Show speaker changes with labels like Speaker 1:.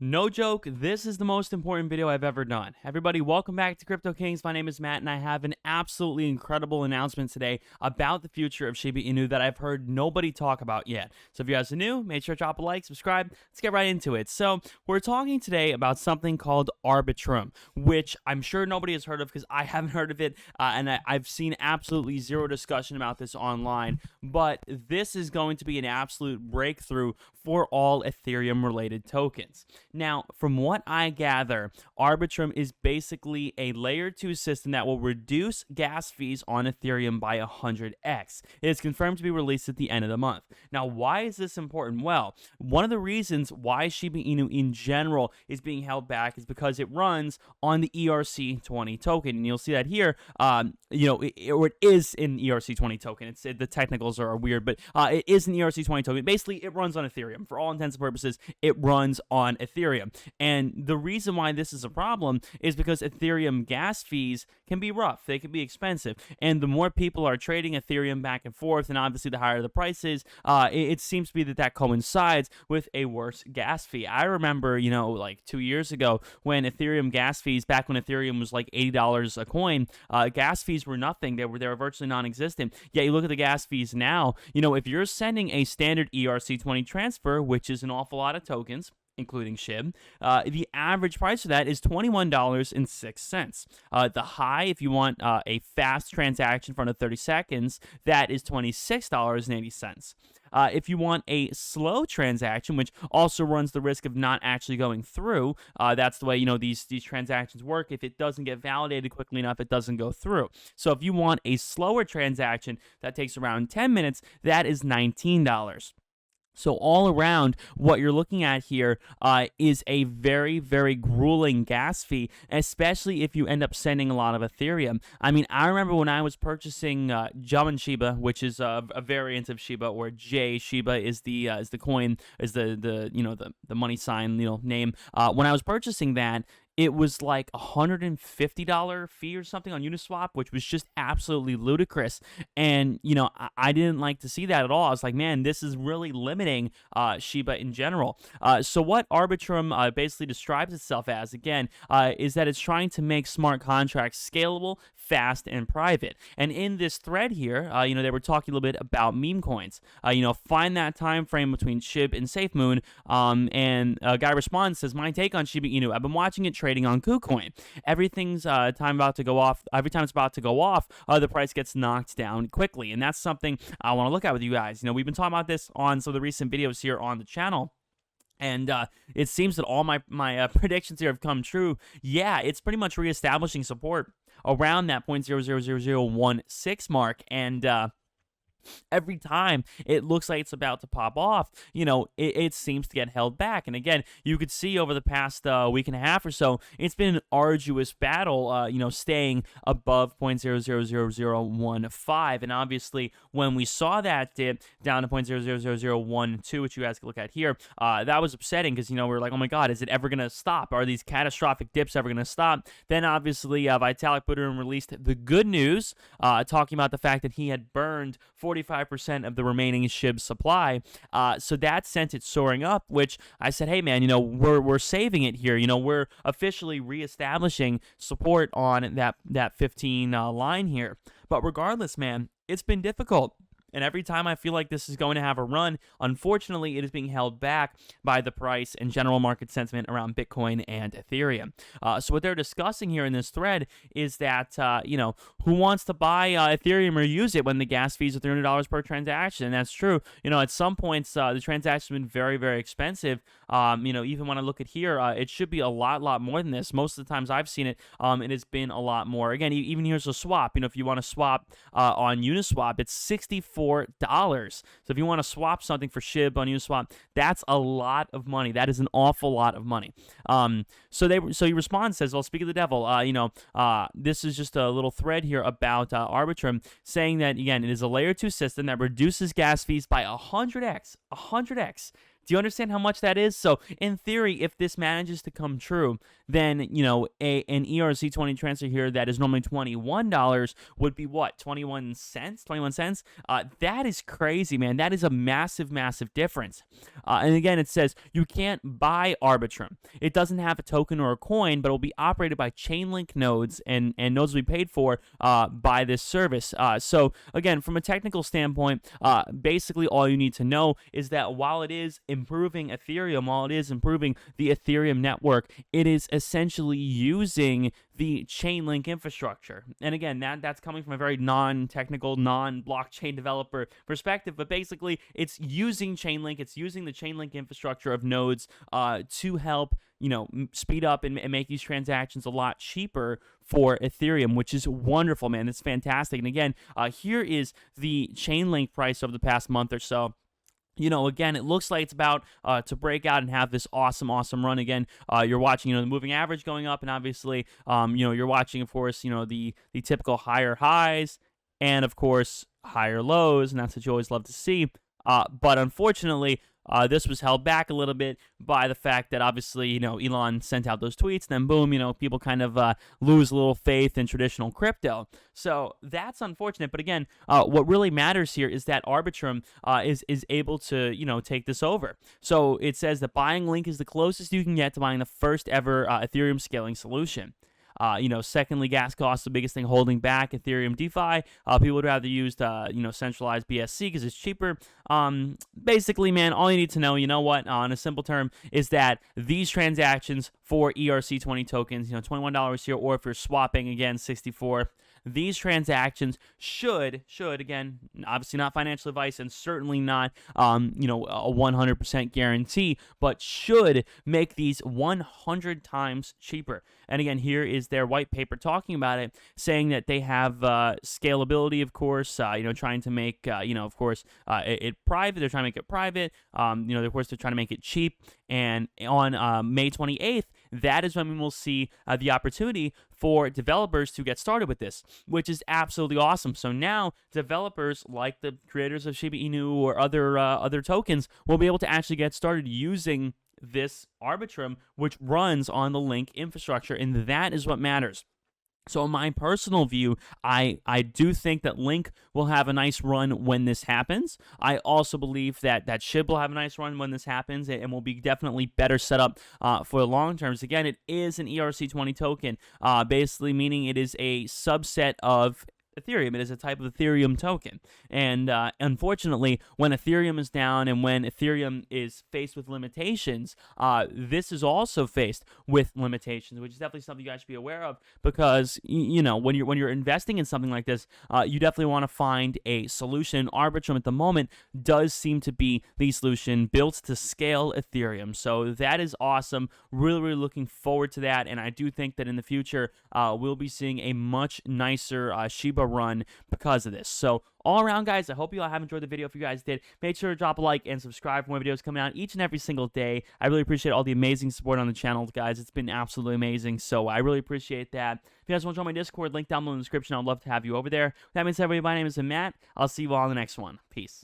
Speaker 1: No joke, this is the most important video I've ever done. Everybody, welcome back to Crypto Kings. My name is Matt, and I have an absolutely incredible announcement today about the future of Shiba Inu that I've heard nobody talk about yet. So if you guys are new, make sure to drop a like, subscribe. Let's get right into it. So we're talking today about something called Arbitrum, which I'm sure nobody has heard of because I haven't heard of it, and I've seen absolutely zero discussion about this online. But this is going to be an absolute breakthrough for all Ethereum-related tokens. Now, from what I gather, Arbitrum is basically a layer 2 system that will reduce gas fees on Ethereum by 100x. It is confirmed to be released at the end of the month. Now, why is this important? Well, one of the reasons why Shiba Inu in general is being held back is because it runs on the ERC-20 token. And you'll see that here, it is an ERC-20 token. The technicals are weird, but it is an ERC-20 token. Basically, it runs on Ethereum. For all intents and purposes, it runs on Ethereum. And the reason why this is a problem is because Ethereum gas fees can be rough. They can be expensive. And the more people are trading Ethereum back and forth, and obviously the higher the price is, it seems to be that coincides with a worse gas fee. I remember, like 2 years ago when Ethereum gas fees, back when Ethereum was like $80 a coin, gas fees were nothing. They were virtually non-existent. Yet you look at the gas fees now, if you're sending a standard ERC-20 transfer, which is an awful lot of tokens, including SHIB, the average price for that is $21.06. The high, if you want a fast transaction for under 30 seconds, that is $26.80. If you want a slow transaction, which also runs the risk of not actually going through, that's the way these transactions work. If it doesn't get validated quickly enough, it doesn't go through. So if you want a slower transaction that takes around 10 minutes, that is $19. So all around, what you're looking at here is a very, very grueling gas fee, especially if you end up sending a lot of Ethereum. I mean, I remember when I was purchasing Jaman Shiba, which is a variant of Shiba, or J Shiba is the coin, is the money sign name. When I was purchasing that, it was like $150 fee or something on Uniswap, which was just absolutely ludicrous. And, I didn't like to see that at all. I was like, man, this is really limiting Shiba in general. So what Arbitrum basically describes itself as, again, is that it's trying to make smart contracts scalable, fast, and private. And in this thread here, they were talking a little bit about meme coins. Find that time frame between SHIB and SafeMoon. And a guy responds, says, my take on Shiba Inu, I've been watching it trading on KuCoin. Everything's about to go off. Every time it's about to go off, the price gets knocked down quickly. And that's something I want to look at with you guys. We've been talking about this on some of the recent videos here on the channel. And it seems that all my predictions here have come true. Yeah, it's pretty much reestablishing support around that 0.000016 mark. And every time it looks like it's about to pop off, it seems to get held back. And again, you could see over the past week and a half or so, it's been an arduous battle, staying above 0.000015. And obviously, when we saw that dip down to 0.000012, which you guys can look at here, that was upsetting because, we're like, oh my God, is it ever going to stop? Are these catastrophic dips ever going to stop? Then obviously, Vitalik Buterin released the good news, talking about the fact that he had burned 45% of the remaining SHIB supply. So that sent it soaring up, which I said, hey man, we're saving it here. We're officially reestablishing support on that 15 line here. But regardless, man, it's been difficult. And every time I feel like this is going to have a run, unfortunately, it is being held back by the price and general market sentiment around Bitcoin and Ethereum. So what they're discussing here in this thread is that, who wants to buy Ethereum or use it when the gas fees are $300 per transaction? And that's true. At some points, the transaction has been very, very expensive. Even when I look at here, it should be a lot more than this. Most of the times I've seen it, it has been a lot more. Again, even here's a swap. If you want to swap on Uniswap, it's $64. So if you want to swap something for SHIB on Uniswap, that's a lot of money. That is an awful lot of money. So he responds, says, well, speak of the devil, this is just a little thread here about Arbitrum, saying that, again, it is a layer 2 system that reduces gas fees by 100x Do you understand how much that is? So in theory, if this manages to come true, then, you know, an ERC-20 transfer here that is normally $21 would be what, 21 cents? 21 cents? That is crazy, man. That is a massive, massive difference. And again, it says you can't buy Arbitrum. It doesn't have a token or a coin, but it will be operated by Chainlink nodes, and nodes will be paid for by this service. So again, from a technical standpoint, basically all you need to know is that while it is improving Ethereum, while it is improving the Ethereum network, it is essentially using the Chainlink infrastructure. And again, that's coming from a very non-technical, non-blockchain developer perspective, but basically it's using Chainlink, it's using the Chainlink infrastructure of nodes to help, you know, speed up and make these transactions a lot cheaper for Ethereum, which is wonderful, man. It's fantastic. And again, here is the Chainlink price over the past month or so. You know, again, it looks like it's about to break out and have this awesome run again. You're watching, you know, the moving average going up, and obviously, you know, you're watching, of course, you know, the typical higher highs and, of course, higher lows, and that's what you always love to see. But unfortunately, this was held back a little bit by the fact that obviously, you know, Elon sent out those tweets, and then boom, you know, people kind of lose a little faith in traditional crypto. So that's unfortunate. But again, what really matters here is that Arbitrum is able to, you know, take this over. So it says that buying Link is the closest you can get to buying the first ever Ethereum scaling solution. You know, secondly, gas costs the biggest thing holding back Ethereum DeFi. People would rather use, you know, centralized BSC because it's cheaper. Basically, man, all you need to know, you know what, in a simple term, is that these transactions for ERC-20 tokens, you know, $21 here, or if you're swapping, again, 64, these transactions should, again, obviously not financial advice and certainly not, you know, a 100% guarantee, but should make these 100 times cheaper. And again, here is their white paper talking about it, saying that they have scalability, of course, you know, trying to make, you know, of course, it private. They're trying to make it private. You know, of course, they're trying to make it cheap. And on May 28th, that is when we will see the opportunity for developers to get started with this, which is absolutely awesome. So now developers like the creators of Shiba Inu or other tokens will be able to actually get started using this Arbitrum, which runs on the Link infrastructure, and that is what matters. So in my personal view, I do think that Link will have a nice run when this happens. I also believe that Shib will have a nice run when this happens, and will be definitely better set up for the long terms. Again, it is an ERC-20 token, basically meaning it is a subset of Ethereum. It is a type of Ethereum token. And unfortunately, when Ethereum is down and when Ethereum is faced with limitations, this is also faced with limitations, which is definitely something you guys should be aware of, because, you know, when you're investing in something like this, you definitely want to find a solution. Arbitrum at the moment does seem to be the solution built to scale Ethereum. So that is awesome. Really looking forward to that. And I do think that in the future, we'll be seeing a much nicer Shiba run because of this. So all around, guys, I hope you all have enjoyed the video. If you guys did, make sure to drop a like and subscribe for more videos coming out each and every single day. I really appreciate all the amazing support on the channel, guys. It's been absolutely amazing, so I really appreciate that. If you guys want to join my Discord, link down below in the description. I'd love to have you over there. That means, everybody, my name is Matt. I'll see you all in the next one. Peace.